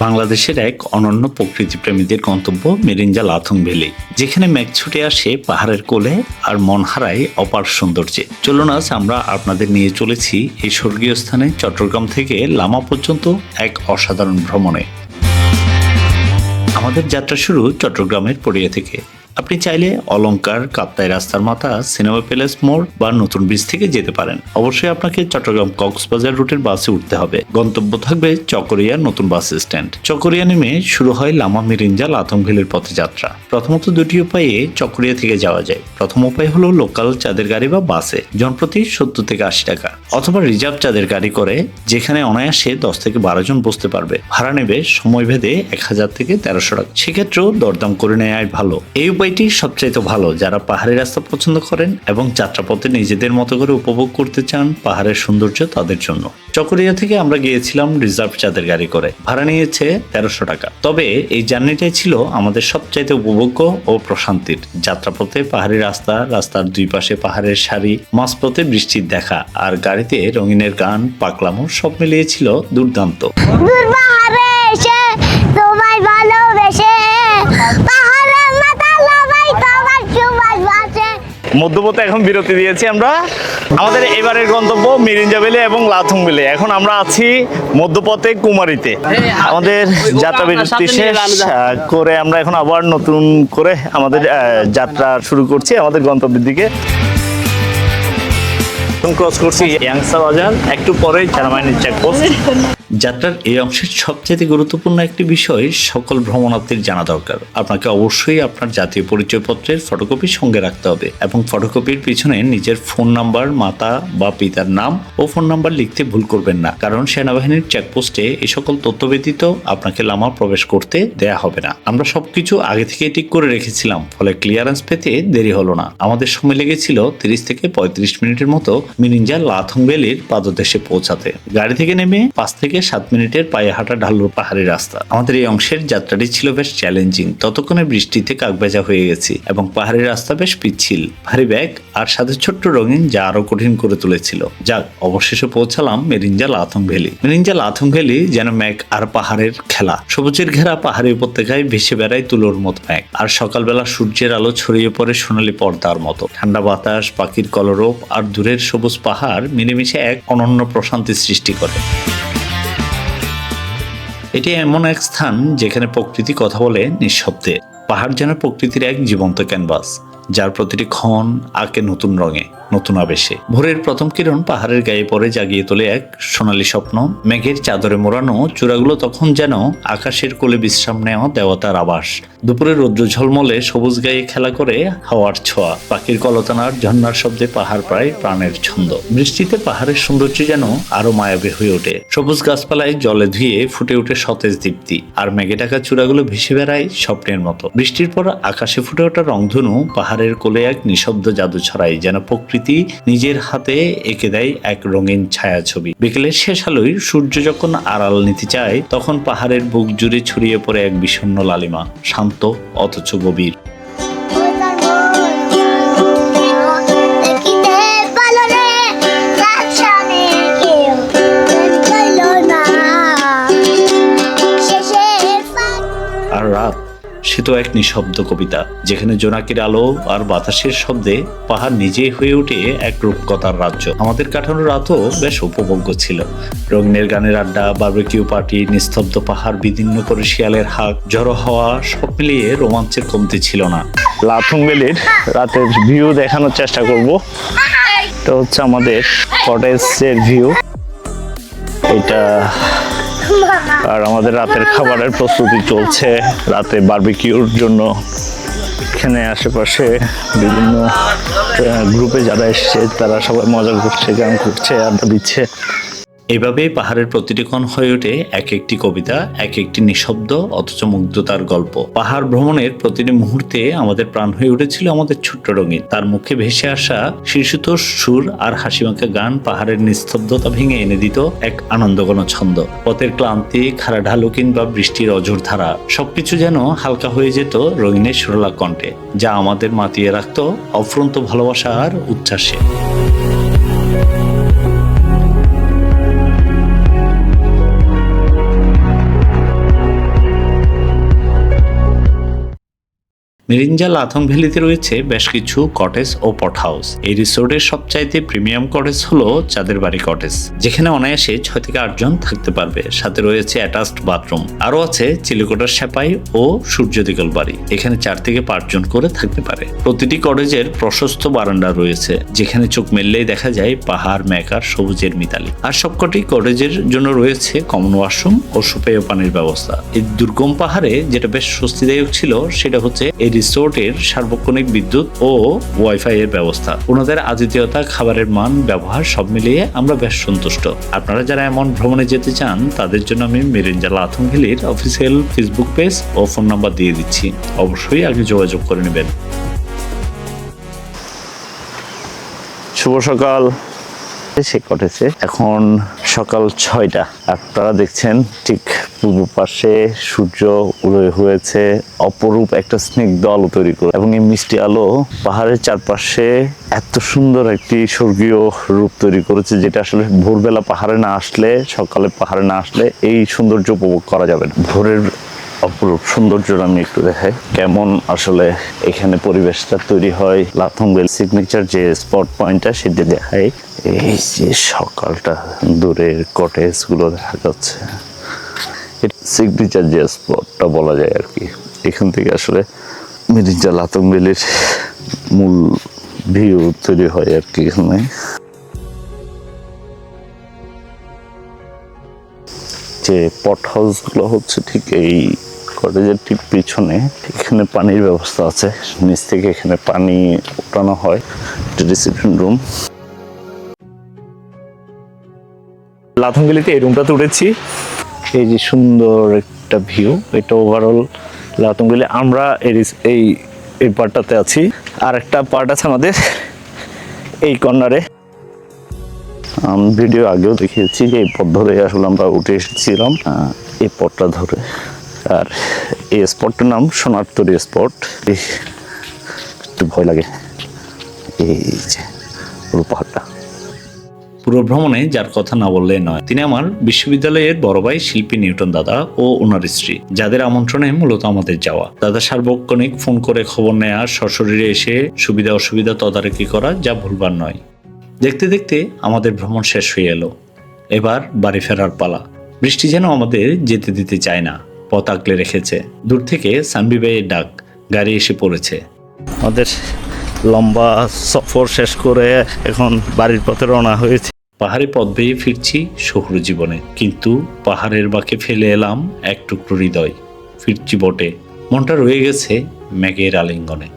বাংলাদেশের এক অনন্য প্রকৃতিপ্রেমীদের গন্তব্য মিরিঞ্জা লাথুং ভ্যালি, যেখানে মেঘ ছুটে আসে পাহাড়ের কোলে আর মন হারায় অপার সৌন্দর্যে। চলুন আজ আমরা আপনাদের নিয়ে চলেছি এই স্বর্গীয় স্থানে চট্টগ্রাম থেকে লামা পর্যন্ত এক অসাধারণ ভ্রমণে। আমাদের যাত্রা শুরু চট্টগ্রামের পড়িয়া থেকে। আপনি চাইলে অলংকার, কাপ্তাই রাস্তার মাথা, সিনেমা প্যালেস মোড় বা নতুন ব্রিজ থেকে যেতে পারেন। অবশ্যই আপনাকে চট্টগ্রাম কক্সবাজার রুটের বাসে উঠতে হবে। গন্তব্য থাকবে চকরিয়া নতুন বাস স্ট্যান্ড। চকরিয়া নেমে শুরু হয় লামা মিরিঞ্জা লাথুং ভ্যালির পথে যাত্রা। প্রথমত দুটি উপায়ে চকরিয়া থেকে যাওয়া যায়। প্রথম উপায় হলো লোকাল চাঁদের গাড়ি বা বাসে, জনপ্রতি 70 থেকে 80 টাকা, অথবা রিজার্ভ চাঁদের গাড়ি করে, যেখানে অনায়াসে 10 থেকে 12 জন বসতে পারবে। ভাড়া নেবে সময় ভেদে 1000 থেকে 1300 টাকা। সেক্ষেত্রেও দরদাম করে নেওয়াই ভালো। এই উপায়টি সবচাইতে ভালো যারা পাহাড়ি রাস্তা পছন্দ করেন এবং যাত্রাপথে নিজেদের মতো করে উপভোগ করতে চান পাহাড়ের সৌন্দর্য তাদের জন্য। চকরিয়া থেকে আমরা গিয়েছিলাম রিজার্ভ চাঁদের গাড়ি করে। ভাড়া নিয়েছে 1300 টাকা। তবে এই জার্নিটাই ছিল আমাদের সবচাইতে উপভোগ্য ও প্রশান্তির। যাত্রাপথে পাহাড়ি রাস্তার দুই পাশে পাহাড়ের সারি, মাঝপথে বৃষ্টির দেখা, আর গাড়িতে রঙিনের গান, পাকলামো সব মিলিয়েছিল দুর্দান্ত। মধ্যপথে এখন বিরতি দিয়েছি আমরা। আমাদের এবারের গন্তব্য মিরিঞ্জা ভ্যালি এবং লাথুং ভ্যালি। এখন আমরা আছি মধ্যপথে কুমারীতে। আমাদের যাত্রা বিরতি শেষ করে আমরা এখন আবার নতুন করে আমাদের যাত্রা শুরু করছি আমাদের গন্তব্যের দিকে। ক্রস করছি ইয়াংসা বাজার, একটু পরেই সেনাবাহিনীর চেকপোস্ট। যাত্রার এই অংশের সবচেয়ে গুরুত্বপূর্ণ একটি বিষয় সকল ভ্রমণার্থীর জানা দরকার। আপনাকে অবশ্যই আপনার জাতীয় পরিচয়পত্রের ফটোকপি সঙ্গে রাখতে হবে এবং ফটোকপির পিছনে নিজের ফোন নাম্বার, মাতা বা পিতার নাম ও ফোন নাম্বার লিখতে ভুল করবেন না, কারণ সেনাবাহিনীর চেকপোস্টে এই সকল তথ্য ব্যতীত আপনাকে লামা প্রবেশ করতে দেয়া হবে না। আমরা সবকিছু আগে থেকে ঠিক করে রেখেছিলাম, ফলে ক্লিয়ারেন্স পেতে দেরি হলো না। আমাদের সময় লেগেছিল 30 থেকে 35 মিনিটের মতো মিরিঞ্জা লাথুং ভ্যালির পাদদেশে পৌঁছাতে। গাড়ি থেকে নেমে 5 থেকে 7 মিনিটের পায়ে হাঁটা ঢালু পাহাড়ি রাস্তা। আমাদের এই অংশের যাত্রাটি ছিল বেশ চ্যালেঞ্জিং। ততক্ষণে বৃষ্টিতে কাকভেজা হয়ে গেছি এবং পাহাড়ি রাস্তা বেশ পিচ্ছিল, ভারী ব্যাগ আর সাথে ছোট্ট রঙিন, যা আরো কঠিন করে তুলেছিল। যাক, অবশেষে পৌঁছালাম মিরিঞ্জা লাথুং ভ্যালি। মিরিঞ্জা লাথুং ভ্যালি যেন মেঘ আর পাহাড়ের খেলা। সবুজের ঘেরা পাহাড়ি উপত্যকায় ভেসে বেড়ায় তুলোর মতো মেঘ, আর সকালবেলা সূর্যের আলো ছড়িয়ে পড়ে সোনালী পর্দার মতো। ঠান্ডা বাতাস, পাখির কলরব আর দূরের সবুজ পাহাড় মিলেমিশে এক অনন্য প্রশান্তি সৃষ্টি করে। এটি এমন এক স্থান যেখানে প্রকৃতি কথা বলে নিঃশব্দে। পাহাড় যেন প্রকৃতির এক জীবন্ত ক্যানভাস, যার প্রতিটি ক্ষণ আঁকে নতুন রঙে, নতুন আবেশে। ভোরের প্রথম কিরণ পাহাড়ের গায়ে পড়ে জাগিয়ে তোলে এক সোনালী স্বপ্ন। মেঘের চাদরে মোড়ানো চূড়াগুলো তখন যেন আকাশের কোলে বিশ্রাম নেওয়া দেবতার আবাস। দুপুরের রৌদ্র ঝলমলে সবুজ গায়ে খেলা করে হাওয়ার ছোঁয়া, পাখির কলতানার, ঝর্ণার শব্দে পাহাড় প্রায় প্রাণের ছন্দ। বৃষ্টিতে পাহাড়ের সৌন্দর্য যেন আরো মায়াবী হয়ে ওঠে। সবুজ গাছপালায় জলে ধুয়ে ফুটে ওঠে সতেজ দীপ্তি, আর মেঘে ঢাকা চূড়াগুলো ভেসে বেড়ায় স্বপ্নের মতো। বৃষ্টির পর আকাশে ফুটে ওঠা রংধনু পাহাড়ের কোলে এক নিঃশব্দ জাদু ছড়ায়, যেন প্রকৃতি নিজের হাতে এঁকে দেয় এক রঙিন ছায়াছবি। বিকেলের শেষ আলোয় সূর্য যখন আড়াল নিতে চায়, তখন পাহাড়ের বুক জুড়ে ছড়িয়ে পড়ে এক বিষণ্ণ লালিমা, শান্ত অথচ গভীর। আর রাত, সে তো এক নিঃশব্দ কবিতা, যেখানে জোনাকির আলো আর বাতাসের শব্দে পাহাড় নিজেই হয়ে ওঠে এক রূপকথার রাজ্য। আমাদের কাটানো রাতও বেশ উপভোগ্য ছিল। রঙিনের গানের আড্ডা, বারবেকিউ পার্টি, নিস্তব্ধ পাহাড় বিদীর্ণ করে শিয়ালের হাঁক, ঝড়ো হাওয়া, সব মিলিয়ে রোমাঞ্চের কমতি ছিল না। লাথুং ভ্যালির রাতের ভিউ দেখানোর চেষ্টা করব। এটা হচ্ছে আমাদের কটেজের ভিউ। এটা আর আমাদের রাতের খাবারের প্রস্তুতি চলছে, রাতে বারবিকিউর জন্য। এখানে আশেপাশে বিভিন্ন গ্রুপে যারা এসেছে তারা সবাই মজা করছে, গান করছে, আড্ডা দিচ্ছে। এভাবেই পাহাড়ের প্রতিটি কোণ হয়ে ওঠে এক একটি কবিতা, এক একটি নিঃশব্দ অথচ মুগ্ধতার গল্প। পাহাড় ভ্রমণের প্রতিটি মুহূর্তে আমাদের প্রাণ হয়ে উঠেছিল আমাদের ছোট্ট রঙিন। তার মুখে ভেসে আসা শিশুতোষ সুর আর হাসিমাখা গান পাহাড়ের নিস্তব্ধতা ভেঙে এনে দিত এক আনন্দঘন ছন্দ। পথের ক্লান্তি, খাড়া ঢালু কিংবা বৃষ্টির অঝোর ধারা, সবকিছু যেন হালকা হয়ে যেত রঙিনের সুরলা কণ্ঠে, যা আমাদের মাতিয়ে রাখত অফুরন্ত ভালোবাসা আর উচ্ছ্বাসে। মিরিঞ্জা লাথং ভ্যালিতে রয়েছে বেশ কিছু কটেজ ও পট হাউস। এই রিসোর্টের সবচাইতে প্রিমিয়াম কটেজ হলো চাঁদের বাড়ি কটেজ, যেখানে অনায়াসে 6 থেকে 8 জন থাকতে পারবে। সাথে রয়েছে অ্যাটাচড বাথরুম। আরও আছে চিলিকোটার সেপাই ও সূর্যদিগল বাড়ি, এখানে 4 থেকে 5 জন করে থাকতে পারে। প্রতিটি কটেজের প্রশস্ত বারান্দা রয়েছে, যেখানে চোখ মেললেই দেখা যায় পাহাড়, মেঘ আর সবুজের মিতালি। আর সবকটি কটেজের জন্য রয়েছে কমন ওয়াশরুম ও সুপেয় পানির ব্যবস্থা। এই দুর্গম পাহাড়ে যেটা বেশ স্বস্তিদায়ক ছিল সেটা হচ্ছে এই রিসোর্টের সার্বক্ষণিক বিদ্যুৎ ও ওয়াইফাই এর ব্যবস্থা। ওনাদের আতিথেয়তা, খাবারের মান, ব্যবহার সব মিলিয়ে আমরা বেশ সন্তুষ্ট। আপনারা যারা এমন ভ্রমণে যেতে চান তাদের জন্য আমি মিরিঞ্জা লাথং ভ্যালির অফিসিয়াল ফেসবুক পেজ ও ফোন নাম্বার দিয়ে দিচ্ছি, অবশ্যই আগে যোগাযোগ করে নেবেন। শুভ সকাল। সে কটেছে এখন সকাল 6টা। আপনারা দেখছেন ঠিক পূর্ব পাশে সূর্য উদয় হয়েছে, অপরূপ একটা স্নিগ্ধ আলো তৈরি করে, এবং এই মিষ্টি আলো পাহাড়ের চারপাশে এত সুন্দর একটি স্বর্গীয় রূপ তৈরি করেছে, যেটা আসলে ভোরবেলা পাহাড়ে না আসলে, সকালে পাহাড়ে না আসলে এই সৌন্দর্য উপভোগ করা যাবে না। ভোরের অপরূপ সৌন্দর্যটা আমি একটু দেখাই, কেমন আসলে এখানে পরিবেশটা তৈরি হয়। লাথং ভ্যালি সিগনেচার যে স্পট পয়েন্টটা সেটা দেখাই। এই যে সকালটা দূরের কটেজ গুলো দেখা যাচ্ছে, সিগনেচার যে স্পটটা বলা যায় আর কি। এখান থেকে আসলে মিরিঞ্জা লাথং ভ্যালির মূল ভিউ তৈরি হয় আর কি। এখানে যে পট হাউস গুলো হচ্ছে ঠিক এই কটেজের ঠিক পিছনে। এখানে পানির ব্যবস্থা আছে, নিচ থেকে এখানে পানি ওঠানো হয়। Reception room. লাথং ভ্যালিতে এই রুমটাতে উঠেছি। এই যে সুন্দর একটা ভিউ, এটা ওভারঅল লাথং ভ্যালি। আমরা এই পার্টটাতে আছি, আর একটা পার্ট আছে আমাদের এই কর্নারে। ভিডিও আগেও দেখিয়েছি যে এই পথ ধরে আসলে আমরা উঠে এসেছিলাম, এই পথটা ধরে। আর এই স্পটটার নাম সোনারতরী স্পট। একটু ভয় লাগে এই যে পুরো পাহাড়টা। পুরো ভ্রমণে যার কথা না বললে নয়, তিনি আমার বিশ্ববিদ্যালয়ের বড় ভাই শিল্পী নিউটন দাদা ও ওনার স্ত্রী, যাদের আমন্ত্রণে মূলত আমাদের যাওয়া। দাদা সার্বক্ষণিক ফোন করে খবর নেয়া, সশরীরে এসে সুবিধা অসুবিধা তদারকি করা, যা ভুলবার নয়। দেখতে দেখতে আমাদের ভ্রমণ শেষ হয়ে এলো। এবার বাড়ি ফেরার পালা। বৃষ্টি যেন আমাদের যেতে দিতে চায় না, পথ আগলে রেখেছে। দূর থেকে সানবি ভাইয়ের ডাক, গাড়ি এসে পড়েছে। আমাদের লম্বা সফর শেষ করে এখন বাড়ির পথে রওনা হয়েছে। পাহাড়ি পথ বেয়ে ফিরছি শহুর জীবনে, কিন্তু পাহাড়ের বাঁকে ফেলে এলাম এক টুকরো হৃদয়। ফিরছি বটে, মনটা রয়ে গেছে মেঘের আলিঙ্গনে।